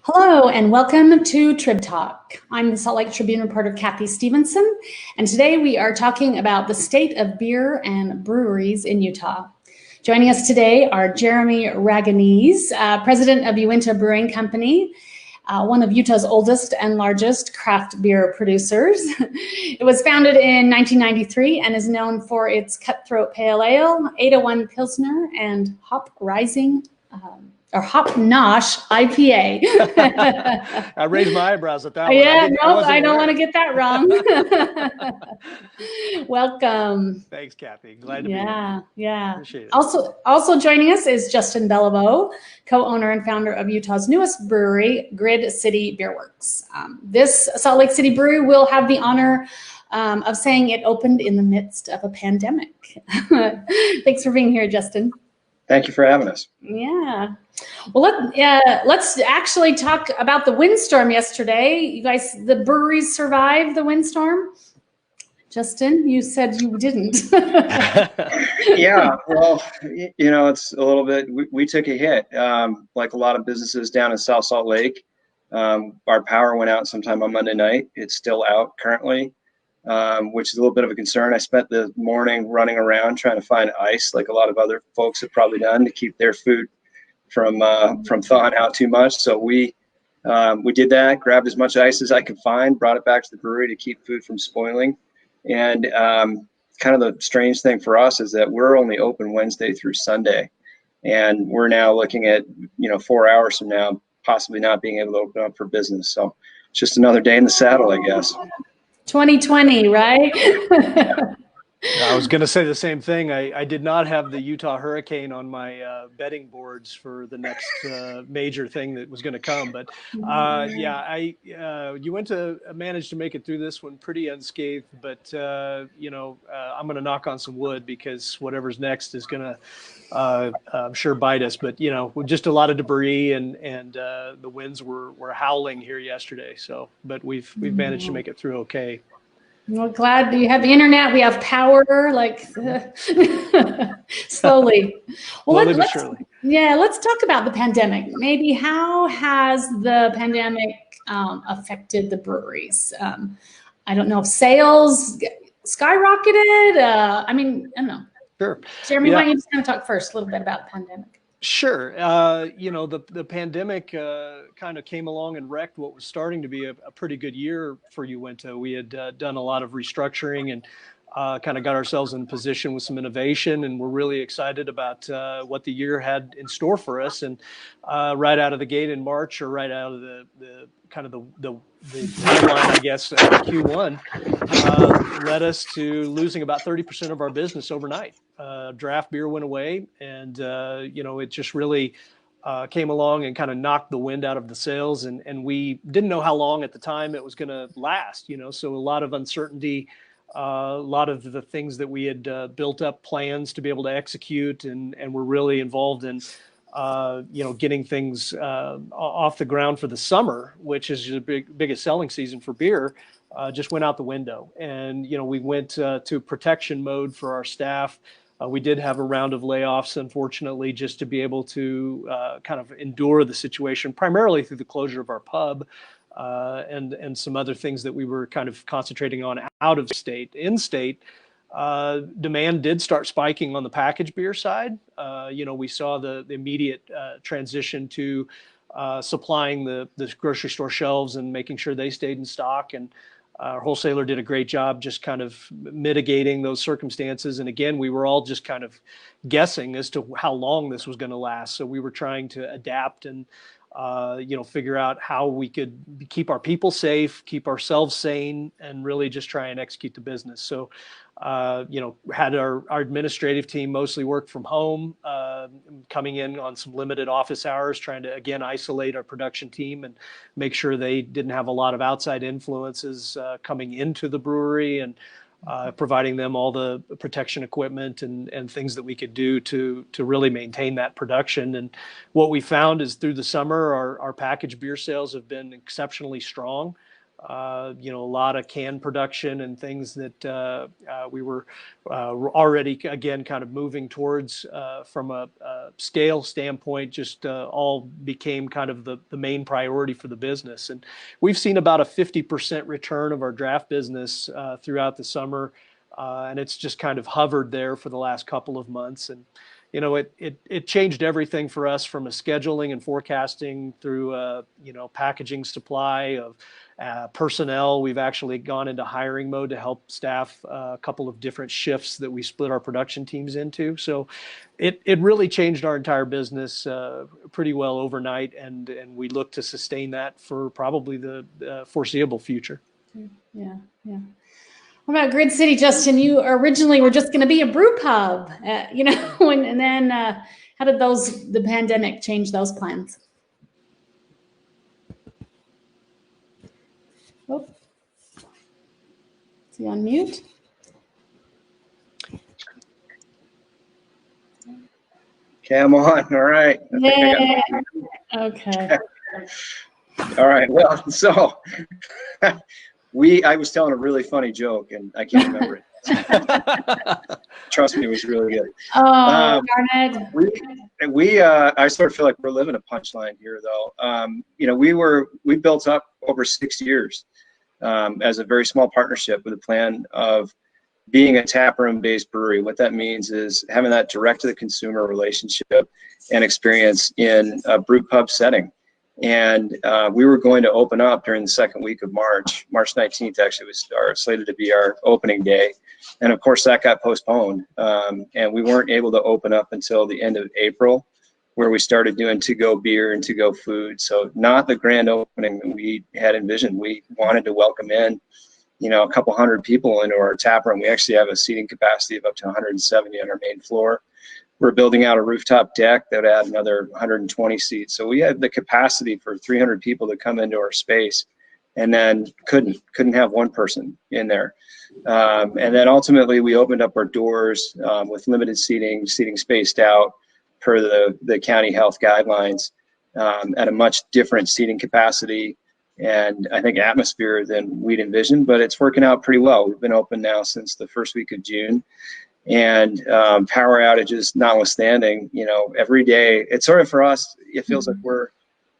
Hello and welcome to Trib Talk. I'm the Salt Lake Tribune reporter Kathy Stephenson, and today we are talking about the state of beer and breweries in Utah. Joining us today are Jeremy Ragonese, president of Uinta Brewing Company, one of Utah's oldest and largest craft beer producers. It was founded in 1993 and is known for its Cutthroat Pale Ale, 801 Pilsner, and Hop Hop Nosh IPA. I raised my eyebrows at that one. Yeah, I don't want to get that wrong. Welcome. Thanks, Kathy. Glad to be here. Yeah. Appreciate it. Also joining us is Justin Belliveau, co-owner and founder of Utah's newest brewery, Grid City Beer Works. This Salt Lake City brewery will have the honor of saying it opened in the midst of a pandemic. Thanks for being here, Justin. Thank you for having us. Yeah. Well, let's actually talk about the windstorm yesterday. You guys, the breweries survived the windstorm. Justin, you said you didn't. Yeah, well, it's a little bit, we took a hit. Like a lot of businesses down in South Salt Lake, our power went out sometime on Monday night. It's still out currently, which is a little bit of a concern. I spent the morning running around trying to find ice, like a lot of other folks have probably done, to keep their food from thawing out too much. So we did that, grabbed as much ice as I could find, brought it back to the brewery to keep food from spoiling. And kind of the strange thing for us is that we're only open Wednesday through Sunday, and we're now looking at 4 hours from now possibly not being able to open up for business. So it's just another day in the saddle, I guess. 2020, right? I was going to say the same thing. I did not have the Utah hurricane on my betting boards for the next major thing that was going to come. But Uinta managed to make it through this one pretty unscathed. But, I'm going to knock on some wood because whatever's next is going to, I'm sure, bite us. But, just a lot of debris and the winds were howling here yesterday. So, but we've managed to make it through okay. Well, glad you have the internet. We have power, slowly. Well, Slowly but surely. Yeah, let's talk about the pandemic. Maybe how has the pandemic affected the breweries? I don't know if sales skyrocketed. I don't know. Sure. Jeremy, why don't you just kind of talk first a little bit about the pandemic? Sure. The pandemic kind of came along and wrecked what was starting to be a pretty good year for Uinta. We had done a lot of restructuring and kind of got ourselves in position with some innovation, and we're really excited about what the year had in store for us. And right out of the gate in March, or right out of the timeline, I guess, Q1, led us to losing about 30% of our business overnight. Draft beer went away, and it just really came along and kind of knocked the wind out of the sails, and we didn't know how long at the time it was going to last. So a lot of uncertainty, a lot of the things that we had built up plans to be able to execute, and we're really involved in getting things off the ground for the summer, which is the biggest selling season for beer. Just went out the window, and we went to protection mode for our staff. We did have a round of layoffs, unfortunately, just to be able to kind of endure the situation, primarily through the closure of our pub and some other things that we were kind of concentrating on out of state. In state, demand did start spiking on the packaged beer side. We saw the immediate transition to supplying the grocery store shelves and making sure they stayed in stock. And our wholesaler did a great job just kind of mitigating those circumstances. And again, we were all just kind of guessing as to how long this was going to last. So we were trying to adapt and, figure out how we could keep our people safe, keep ourselves sane, and really just try and execute the business. So, had our administrative team mostly work from home, coming in on some limited office hours, trying to, again, isolate our production team and make sure they didn't have a lot of outside influences coming into the brewery, and providing them all the protection equipment and things that we could do to really maintain that production. And what we found is through the summer, our packaged beer sales have been exceptionally strong. you know, a lot of can production and things that we were already, again, kind of moving towards from a scale standpoint, just all became kind of the main priority for the business. And we've seen about a 50% return of our draft business throughout the summer. And it's just kind of hovered there for the last couple of months. And, you know, it changed everything for us from a scheduling and forecasting through, you know, packaging supply of personnel. We've actually gone into hiring mode to help staff a couple of different shifts that we split our production teams into. So it really changed our entire business pretty well overnight. And we look to sustain that for probably the foreseeable future. Yeah, yeah. What about Grid City, Justin? You originally were just going to be a brew pub, you know, and then how did the pandemic change those plans? Oh, is he on mute? Okay, I'm on. All right. Yeah. Okay. All right. Well, so I was telling a really funny joke, and I can't remember it. Trust me, it was really good. Oh, darn it. I sort of feel like we're living a punchline here, though. You know, we built up over 6 years as a very small partnership with a plan of being a taproom-based brewery. What that means is having that direct-to-the-consumer relationship and experience in a brew pub setting. And we were going to open up during the second week of March. March 19th actually was slated to be our opening day. And of course that got postponed. And we weren't able to open up until the end of April, where we started doing to-go beer and to-go food. So not the grand opening that we had envisioned. We wanted to welcome in, you know, a couple hundred people into our tap room. We actually have a seating capacity of up to 170 on our main floor. We're building out a rooftop deck that would add another 120 seats. So we had the capacity for 300 people to come into our space, and then couldn't have one person in there. And then ultimately we opened up our doors with limited seating spaced out per the county health guidelines at a much different seating capacity and I think atmosphere than we'd envisioned, but it's working out pretty well. We've been open now since the first week of June. And power outages notwithstanding, you know, every day, it's sort of for us, it feels like we're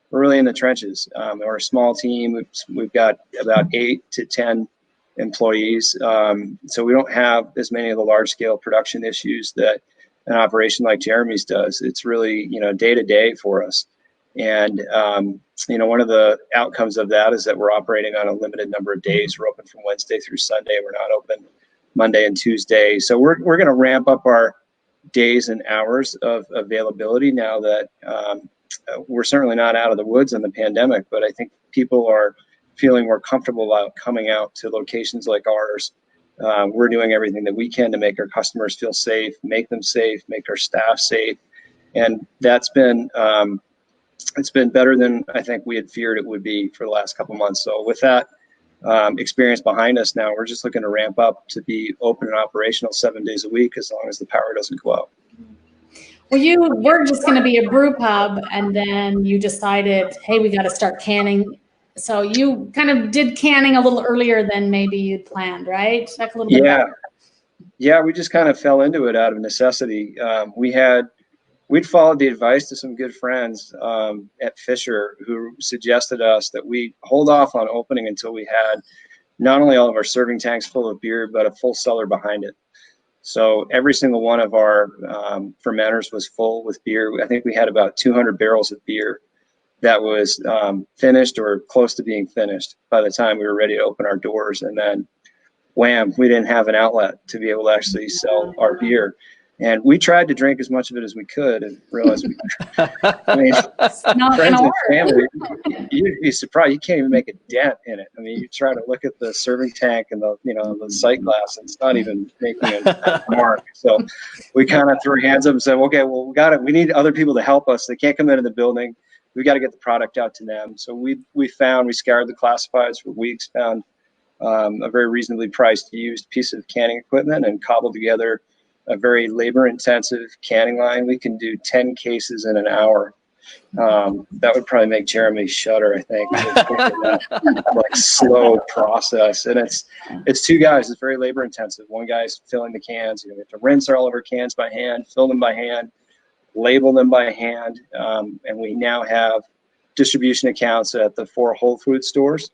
really in the trenches. We're a small team. We've got about 8 to 10 employees. So we don't have as many of the large scale production issues that an operation like Jeremy's does. It's really, you know, day to day for us. And, you know, one of the outcomes of that is that we're operating on a limited number of days. We're open from Wednesday through Sunday. We're not open Monday and Tuesday. So we're going to ramp up our days and hours of availability now that we're certainly not out of the woods on the pandemic, but I think people are feeling more comfortable about coming out to locations like ours. We're doing everything that we can to make our customers feel safe, make them safe, make our staff safe. And that's been, it's been better than I think we had feared it would be for the last couple of months. So with that experience behind us now, we're just looking to ramp up to be open and operational 7 days a week as long as the power doesn't go out. Well, you were just going to be a brew pub, and then you decided, hey, we got to start canning. So you kind of did canning a little earlier than maybe you'd planned, right? Talk a little bit about that. Yeah, we just kind of fell into it out of necessity. We'd followed the advice to some good friends at Fisher who suggested us that we hold off on opening until we had not only all of our serving tanks full of beer, but a full cellar behind it. So every single one of our fermenters was full with beer. I think we had about 200 barrels of beer that was finished or close to being finished by the time we were ready to open our doors. And then, wham, we didn't have an outlet to be able to actually sell our beer. And we tried to drink as much of it as we could and realized we I mean, friends and family, you'd be surprised. You can't even make a dent in it. I mean, you try to look at the serving tank and the sight glass, and it's not even making a mark. So we kind of threw our hands up and said, okay, well, we need other people to help us. They can't come into the building. We got to get the product out to them. So we scoured the classifieds for weeks, found a very reasonably priced used piece of canning equipment and cobbled together a very labor-intensive canning line. We can do 10 cases in an hour That would probably make Jeremy shudder, I think. That, like, slow process, and it's two guys. It's very labor intensive. One guy's filling the cans. You know, we have to rinse all of our cans by hand, fill them by hand, label them by hand, and we now have distribution accounts at the 4 Whole Foods stores.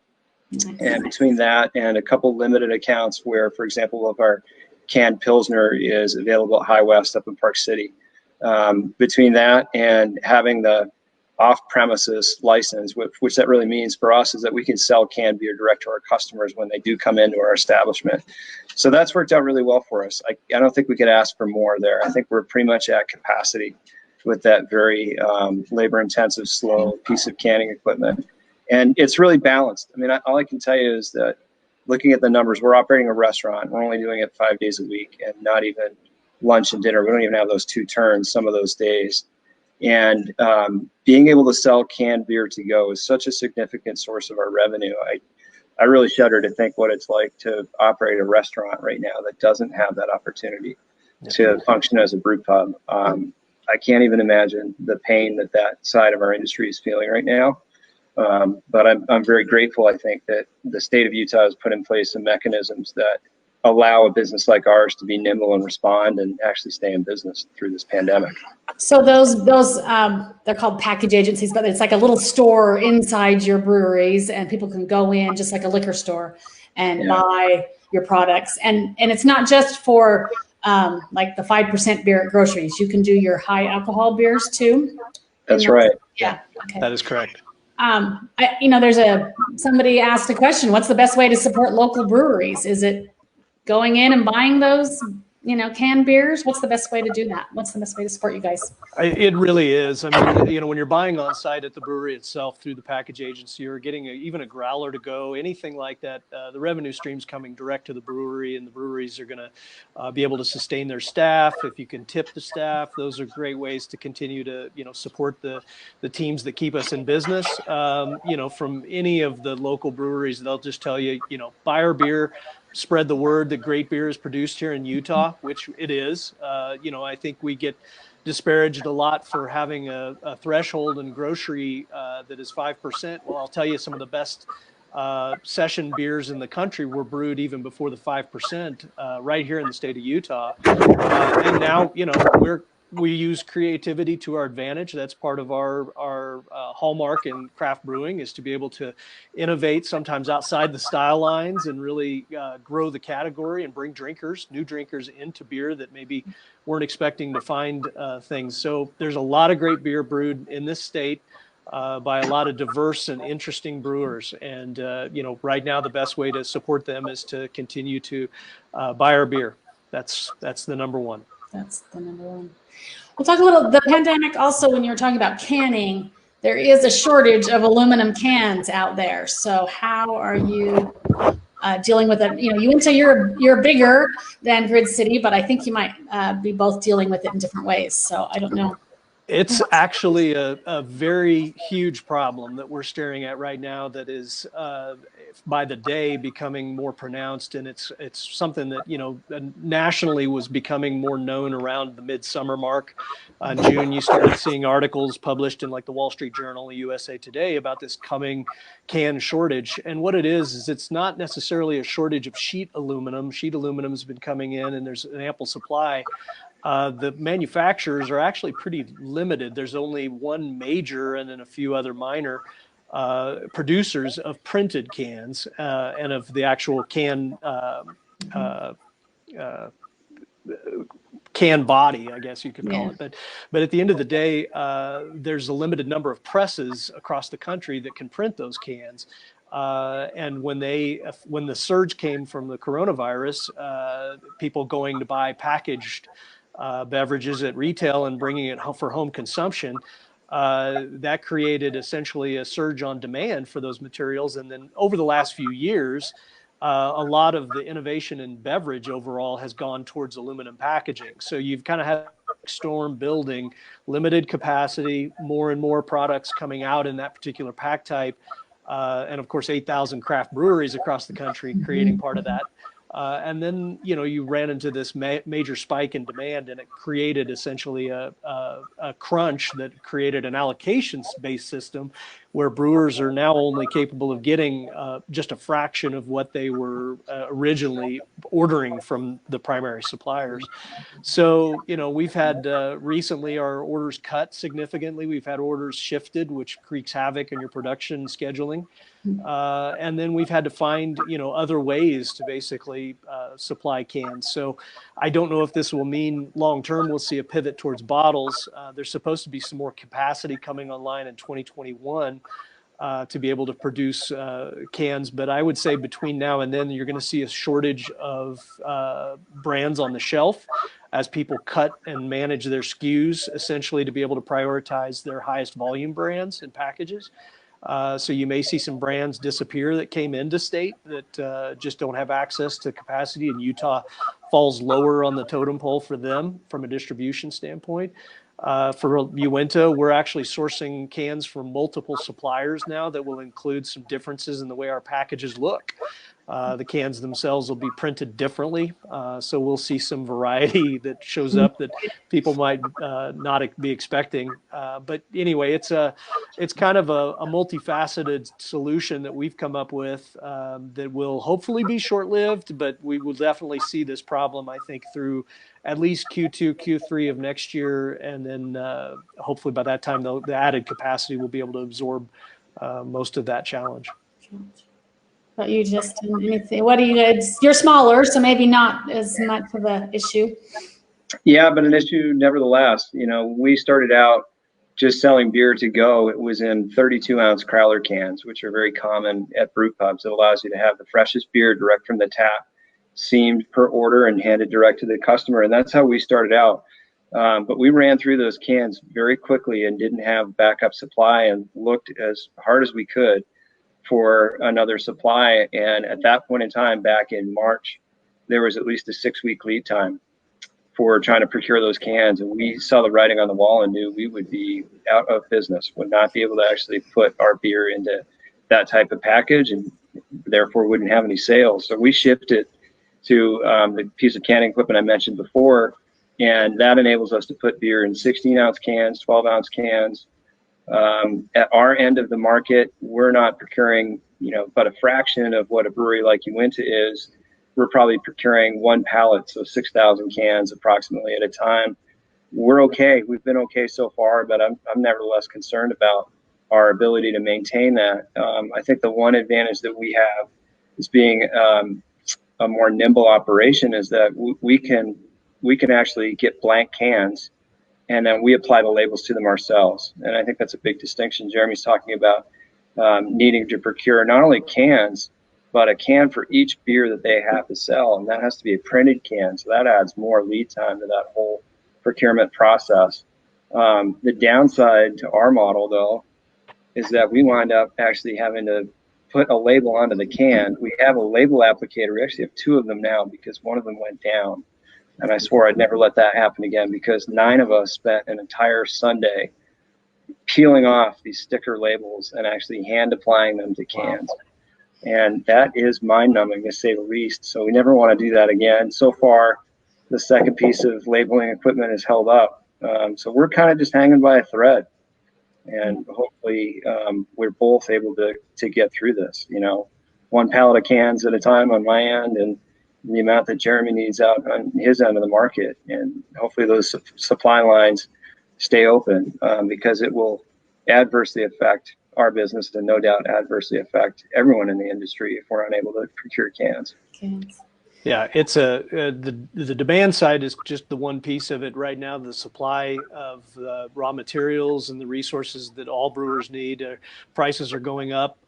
And between that and a couple limited accounts where, for example, of our canned Pilsner is available at High West up in Park City. Between that and having the off-premises license, which that really means for us is that we can sell canned beer direct to our customers when they do come into our establishment. So that's worked out really well for us. I don't think we could ask for more there. I think we're pretty much at capacity with that very labor-intensive, slow piece of canning equipment. And it's really balanced. I mean, all I can tell you is that looking at the numbers, we're operating a restaurant. We're only doing it 5 days a week and not even lunch and dinner. We don't even have those 2 turns some of those days. And being able to sell canned beer to go is such a significant source of our revenue. I really shudder to think what it's like to operate a restaurant right now that doesn't have that opportunity to function as a brew pub. I can't even imagine the pain that side of our industry is feeling right now. But I'm very grateful, I think, that the state of Utah has put in place some mechanisms that allow a business like ours to be nimble and respond and actually stay in business through this pandemic. So those they're called package agencies, but it's like a little store inside your breweries, and people can go in just like a liquor store and buy your products. And it's not just for like the 5% beer at groceries. You can do your high alcohol beers too. That's right. Yeah. Okay. That is correct. Somebody asked a question, what's the best way to support local breweries? Is it going in and buying those, canned beers? What's the best way to do that? What's the best way to support you guys? It really is. I mean, when you're buying on site at the brewery itself through the package agency, or getting even a growler to go, anything like that, the revenue stream's coming direct to the brewery, and the breweries are going to be able to sustain their staff. If you can tip the staff, those are great ways to continue to, support the teams that keep us in business. From any of the local breweries, they'll just tell you, buy our beer, spread the word that great beer is produced here in Utah, which it is. I think we get disparaged a lot for having a threshold in grocery that is 5%. Well, I'll tell you, some of the best session beers in the country were brewed even before the 5% right here in the state of Utah. And now, we use creativity to our advantage. That's part of our hallmark in craft brewing, is to be able to innovate sometimes outside the style lines and really grow the category and bring new drinkers into beer that maybe weren't expecting to find things. So there's a lot of great beer brewed in this state by a lot of diverse and interesting brewers. And, right now the best way to support them is to continue to buy our beer. That's the number one. That's the number one. We'll talk a little, the pandemic also, when you were talking about canning, there is a shortage of aluminum cans out there. So how are you dealing with it? Uinta, you're bigger than Grid City, but I think you might be both dealing with it in different ways. So I don't know. It's actually a very huge problem that we're staring at right now that is by the day becoming more pronounced, and it's something that nationally was becoming more known around the midsummer mark. In June, you started seeing articles published in like the Wall Street Journal, USA Today, about this coming can shortage. And what it is it's not necessarily a shortage of sheet aluminum. Sheet aluminum has been coming in, and there's an ample supply. The manufacturers are actually pretty limited. There's only one major and then a few other minor producers of printed cans and of the actual can body, I guess you could call it. But at the end of the day, there's a limited number of presses across the country that can print those cans. And when the surge came from the coronavirus, people going to buy packaged beverages at retail and bringing it home for home consumption, that created essentially a surge on demand for those materials. And then over the last few years, a lot of the innovation in beverage overall has gone towards aluminum packaging. So you've kind of had storm building, limited capacity, more and more products coming out in that particular pack type. And of course, 8,000 craft breweries across the country creating part of that. And then, you ran into this major spike in demand, and it created essentially a crunch that created an allocations-based system where brewers are now only capable of getting just a fraction of what they were originally ordering from the primary suppliers. So, we've had recently our orders cut significantly. We've had orders shifted, which wreaks havoc in your production scheduling. And then we've had to find, other ways to basically supply cans. So I don't know if this will mean long-term we'll see a pivot towards bottles. There's supposed to be some more capacity coming online in 2021 to be able to produce cans. But I would say between now and then, you're going to see a shortage of brands on the shelf as people cut and manage their SKUs, essentially to be able to prioritize their highest volume brands and packages. So you may see some brands disappear that came into state that just don't have access to capacity, and Utah falls lower on the totem pole for them from a distribution standpoint. For Uinta, we're actually sourcing cans from multiple suppliers now that will include some differences in the way our packages look. The cans themselves will be printed differently, so we'll see some variety that shows up that people might not be expecting. But anyway, it's kind of a multifaceted solution that we've come up with that will hopefully be short-lived, but we will definitely see this problem, I think, through at least Q2, Q3 of next year, and then hopefully by that time the added capacity will be able to absorb most of that challenge. But you just anything? What do you? You're smaller, so maybe not as much of an issue. Yeah, but an issue nevertheless. We started out just selling beer to go. It was in 32-ounce crowler cans, which are very common at brew pubs. It allows you to have the freshest beer direct from the tap, seamed per order, and handed direct to the customer. And that's how we started out. But we ran through those cans very quickly and didn't have backup supply, and looked as hard as we could for another supply. And at that point in time, back in March, there was at least a 6-week lead time for trying to procure those cans. And we saw the writing on the wall and knew we would be out of business, would not be able to actually put our beer into that type of package, and therefore wouldn't have any sales. So we shifted to the piece of canning equipment I mentioned before, and that enables us to put beer in 16-ounce cans, 12-ounce cans. At our end of the market, we're not procuring, but a fraction of what a brewery like Uinta is. We're probably procuring one pallet, so 6,000 cans approximately at a time. We're okay. We've been okay so far, but I'm nevertheless concerned about our ability to maintain that. I think the one advantage that we have is being a more nimble operation is that we can actually get blank cans, and then we apply the labels to them ourselves. And I think that's a big distinction. Jeremy's talking about needing to procure not only cans, but a can for each beer that they have to sell. And that has to be a printed can. So that adds more lead time to that whole procurement process. The downside to our model, though, is that we wind up actually having to put a label onto the can. We have a label applicator. We actually have 2 of them now because one of them went down. And I swore I'd never let that happen again, because 9 of us spent an entire Sunday peeling off these sticker labels and actually hand applying them to cans. And that is mind-numbing, to say the least. So we never want to do that again. So far, the second piece of labeling equipment is held up. So we're kind of just hanging by a thread. And hopefully we're both able to get through this, one pallet of cans at a time on my end, and the amount that Jeremy needs out on his end of the market. And hopefully those supply lines stay open, because it will adversely affect our business, and no doubt adversely affect everyone in the industry if we're unable to procure cans. Yeah, it's the demand side is just the one piece of it right now. The supply of raw materials and the resources that all brewers need, prices are going up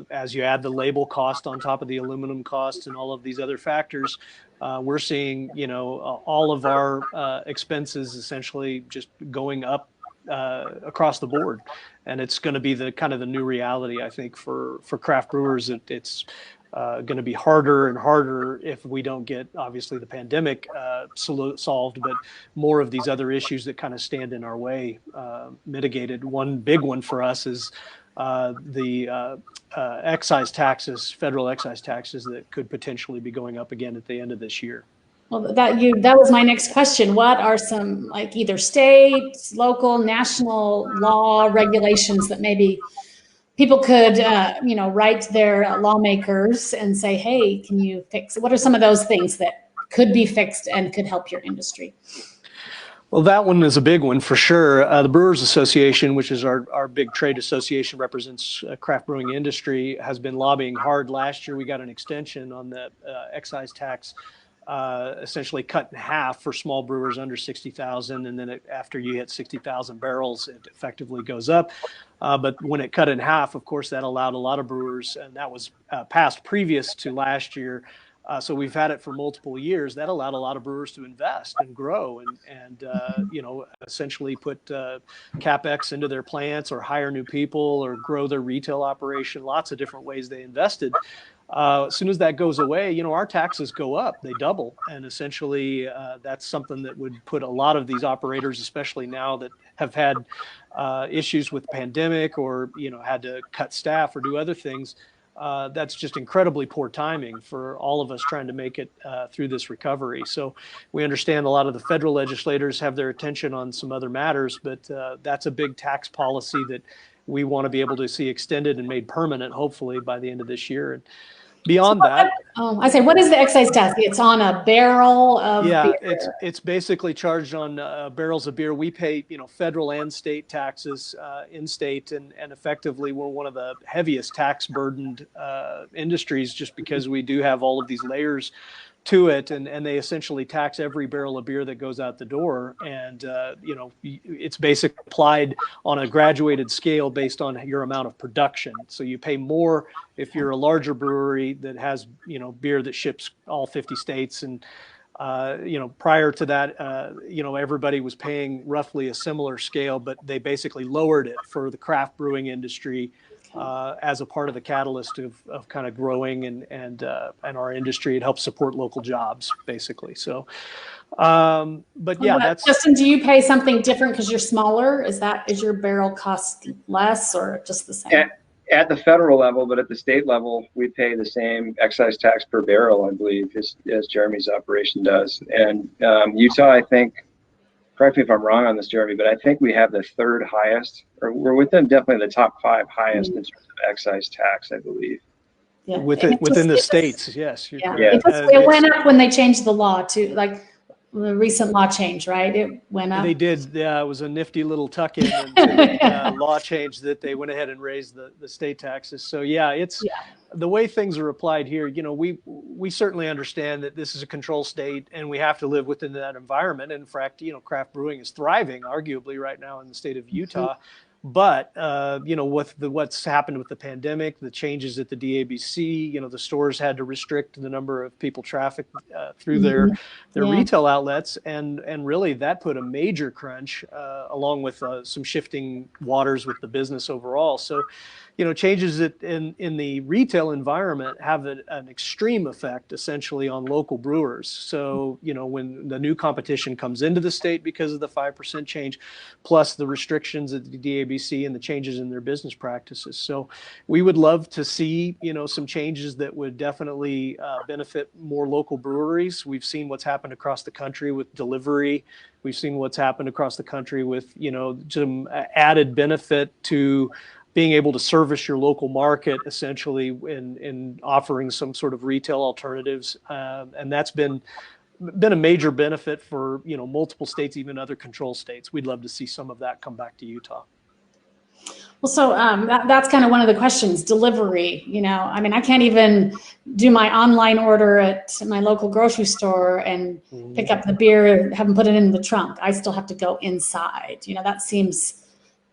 as you add the label cost on top of the aluminum cost and all of these other factors. We're seeing, all of our expenses essentially just going up across the board, and it's going to be the kind of the new reality, I think, for craft brewers. It's going to be harder and harder if we don't get, obviously, the pandemic solved, but more of these other issues that kind of stand in our way mitigated. One big one for us is the excise taxes, federal excise taxes that could potentially be going up again at the end of this year. Well, that was my next question. What are some, like, either state, local, national law regulations that maybe people could, write their lawmakers and say, hey, can you fix it? What are some of those things that could be fixed and could help your industry? Well, that one is a big one for sure. The Brewers Association, which is our big trade association, represents craft brewing industry, has been lobbying hard. Last year, we got an extension on the excise tax, essentially cut in half for small brewers under 60,000. And then after you hit 60,000 barrels, it effectively goes up. But when it cut in half, of course, that allowed a lot of brewers, and that was passed previous to last year. So we've had it for multiple years. That allowed a lot of brewers to invest and grow and essentially put CapEx into their plants or hire new people or grow their retail operation. Lots of different ways they invested. As soon as that goes away, our taxes go up, they double. And essentially that's something that would put a lot of these operators, especially now that have had issues with the pandemic or, had to cut staff or do other things. That's just incredibly poor timing for all of us trying to make it through this recovery. So we understand a lot of the federal legislators have their attention on some other matters, but that's a big tax policy that we want to be able to see extended and made permanent, hopefully by the end of this year. And beyond that, I say, what is the excise tax? It's on a barrel of beer. It's basically charged on barrels of beer. We pay, federal and state taxes in state, and effectively we're one of the heaviest tax burdened industries just because we do have all of these layers to it, and they essentially tax every barrel of beer that goes out the door. And, it's basically applied on a graduated scale based on your amount of production. So you pay more if you're a larger brewery that has, beer that ships all 50 states. And, prior to that, everybody was paying roughly a similar scale, but they basically lowered it for the craft brewing industry as a part of the catalyst of kind of growing and our industry. It helps support local jobs, basically. So, but yeah, that's. Justin, do you pay something different because you're smaller? Is your barrel cost less or just the same? At the federal level, but at the state level, we pay the same excise tax per barrel, I believe, as Jeremy's operation does. And Utah, I think, correct me if I'm wrong on this, Jeremy, but I think we have the third highest, or we're within definitely the top 5 highest in terms of excise tax, I believe. Yeah. Within the states, yes. Yeah. It went up when they changed the law to, like, the recent law change, right? It went up. They did. It was a nifty little tuck-in into the law change that they went ahead and raised the state taxes. So the way things are applied here. We certainly understand that this is a control state, and we have to live within that environment. In fact, craft brewing is thriving, arguably, right now in the state of Utah. But, with what's happened with the pandemic, the changes at the DABC, the stores had to restrict the number of people trafficked through their retail outlets. And really that put a major crunch along with some shifting waters with the business overall. So, changes in the retail environment have an extreme effect essentially on local brewers. So, when the new competition comes into the state because of the 5% change, plus the restrictions at the DABC and the changes in their business practices. So we would love to see, some changes that would definitely benefit more local breweries. We've seen what's happened across the country with delivery. We've seen what's happened across the country with, some added benefit to being able to service your local market essentially in offering some sort of retail alternatives. And that's been a major benefit for, multiple states, even other control states. We'd love to see some of that come back to Utah. Well, so that's kind of one of the questions, delivery. I can't even do my online order at my local grocery store and pick up the beer and have them put it in the trunk. I still have to go inside. That seems,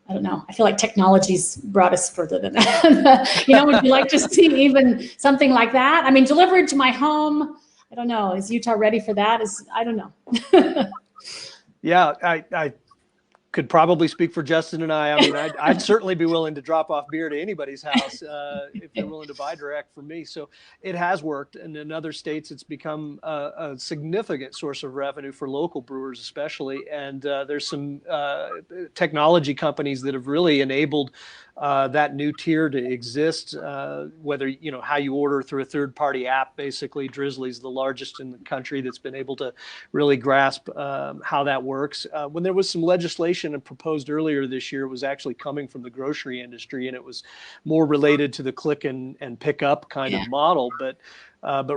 I don't know. I feel like technology's brought us further than that. Would you like to see even something like that? Delivered to my home. I don't know. Is Utah ready for that? I don't know. Yeah, I could probably speak for Justin and I. I'd certainly be willing to drop off beer to anybody's house if they're willing to buy direct from me. So it has worked. And in other states, it's become a significant source of revenue for local brewers, especially. And there's some technology companies that have really enabled that new tier to exist, whether, how you order through a third-party app. Basically, Drizzly's the largest in the country that's been able to really grasp how that works. When there was some legislation proposed earlier this year, it was actually coming from the grocery industry, and it was more related to the click and pick up kind of model. But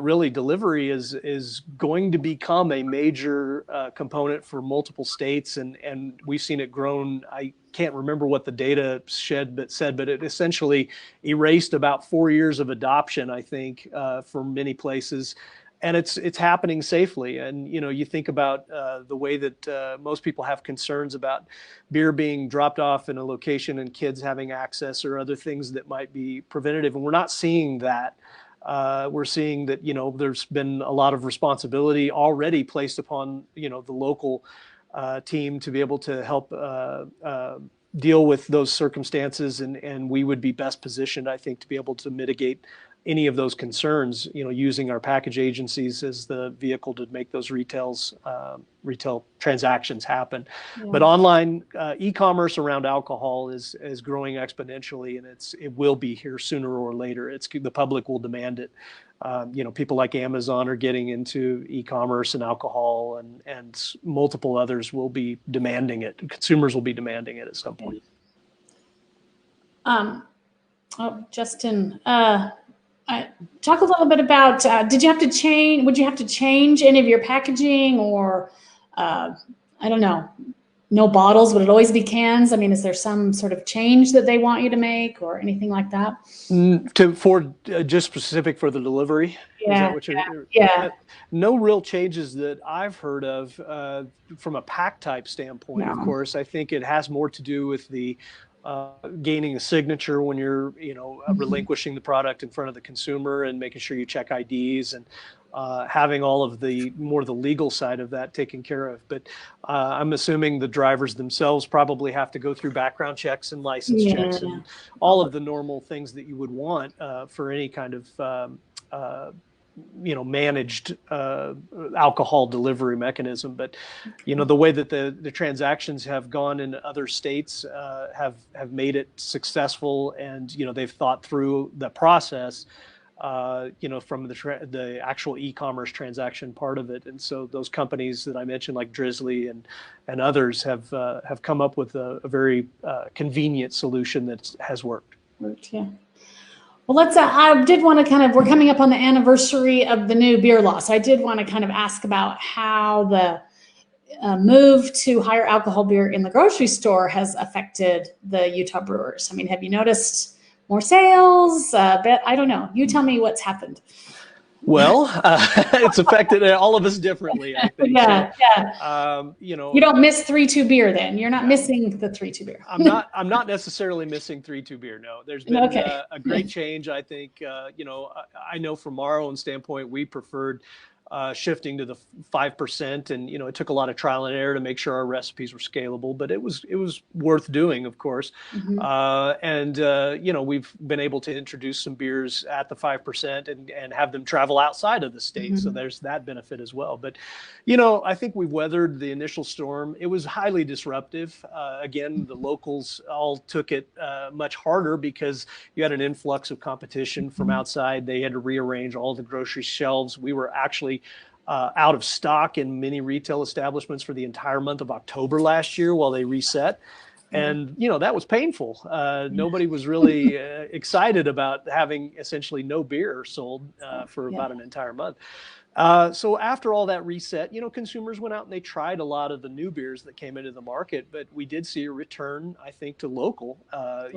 really, delivery is going to become a major component for multiple states, and we've seen it grown. I can't remember what the data said, but it essentially erased about 4 years of adoption, I think, for many places. And it's happening safely. And, you think about the way that most people have concerns about beer being dropped off in a location and kids having access or other things that might be preventative. And we're not seeing that. We're seeing that, there's been a lot of responsibility already placed upon, the local team to be able to help deal with those circumstances. And we would be best positioned, I think, to be able to mitigate any of those concerns, using our package agencies as the vehicle to make those retail transactions happen. Yeah. But online e-commerce around alcohol is growing exponentially, and it will be here sooner or later. The public will demand it. People like Amazon are getting into e-commerce and alcohol, and multiple others will be demanding it. Consumers will be demanding it at some point. Justin, talk a little bit about, would you have to change any of your packaging, or, I don't know, no bottles, would it always be cans? I mean, is there some sort of change that they want you to make or anything like that? Just specific for the delivery? Yeah. Is that what no real changes that I've heard of from a pack type standpoint. No. Of course, I think it has more to do with the gaining a signature when you're, relinquishing the product in front of the consumer, and making sure you check IDs, and having all of the legal side of that taken care of. But I'm assuming the drivers themselves probably have to go through background checks and license checks and all of the normal things that you would want for any kind of managed alcohol delivery mechanism. But the way that the transactions have gone in other states have made it successful, and they've thought through the process from the actual e-commerce transaction part of it. And so those companies that I mentioned, like Drizzly and others, have come up with a very convenient solution that has worked. Yeah. Well, I did want to we're coming up on the anniversary of the new beer law. So I did want to kind of ask about how the move to higher alcohol beer in the grocery store has affected the Utah brewers. I mean, have you noticed more sales? I don't know. You tell me what's happened. Well, it's affected all of us differently, I think. Yeah. You don't miss 3-2 beer then. You're not missing the 3-2 beer. I'm not necessarily missing 3-2 beer. No, there's been a great change. I think, I know from our own standpoint, we preferred shifting to the 5%, and it took a lot of trial and error to make sure our recipes were scalable, but it was worth doing, of course. Mm-hmm. We've been able to introduce some beers at the 5% and have them travel outside of the state. Mm-hmm. So there's that benefit as well. But I think we've weathered the initial storm. It was highly disruptive. Again, the locals all took it much harder because you had an influx of competition from outside. They had to rearrange all the grocery shelves. We were actually out of stock in many retail establishments for the entire month of October last year while they reset. And, that was painful. Nobody was really excited about having essentially no beer sold for about an entire month. So after all that reset, consumers went out and they tried a lot of the new beers that came into the market, but we did see a return, I think, to local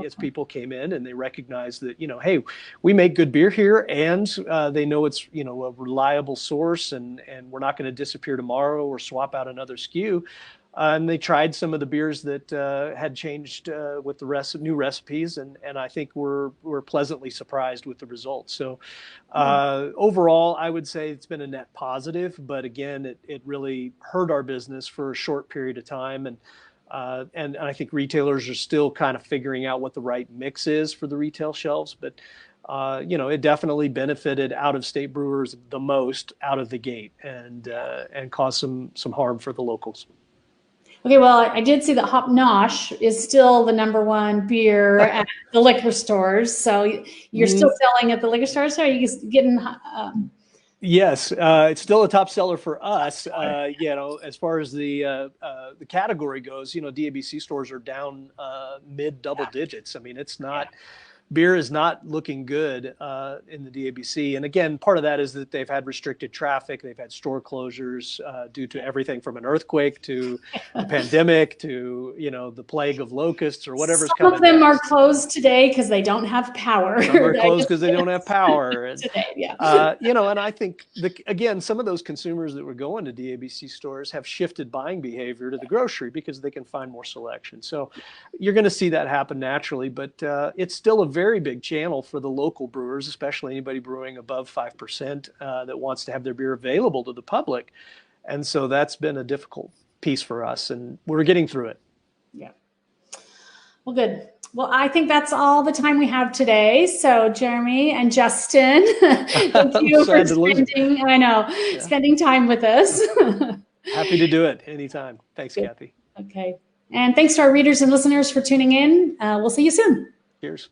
as people came in and they recognized that, hey, we make good beer here, and they know it's, a reliable source, and we're not going to disappear tomorrow or swap out another SKU. And they tried some of the beers that had changed with the new recipes, and I think we're pleasantly surprised with the results. So overall, I would say it's been a net positive, but again, it really hurt our business for a short period of time, and I think retailers are still kind of figuring out what the right mix is for the retail shelves. But it definitely benefited out-of-state brewers the most out of the gate, and caused some harm for the locals. Okay, well, I did see that Hop Nosh is still the #1 beer at the liquor stores. So you're still selling at the liquor stores, or are you getting? Yes, it's still a top seller for us. You know, as far as the category goes, you know, DABC stores are down mid double digits. I mean, it's not. Beer is not looking good in the DABC. And again, part of that is that they've had restricted traffic. They've had store closures due to everything from an earthquake to the pandemic to, you know, the plague of locusts or whatever's coming. Some of them are closed today because they don't have power. Some are closed because they don't have power. And, today, yeah. You know, and I think, again, some of those consumers that were going to DABC stores have shifted buying behavior to the grocery because they can find more selection. So you're going to see that happen naturally, but it's still a very big channel for the local brewers, especially anybody brewing above 5% that wants to have their beer available to the public. And so that's been a difficult piece for us, and we're getting through it. Yeah. Well, good. Well, I think that's all the time we have today. So Jeremy and Justin, thank you for spending time with us. Happy to do it anytime. Thanks, Kathy. Okay. And thanks to our readers and listeners for tuning in. We'll see you soon. Cheers.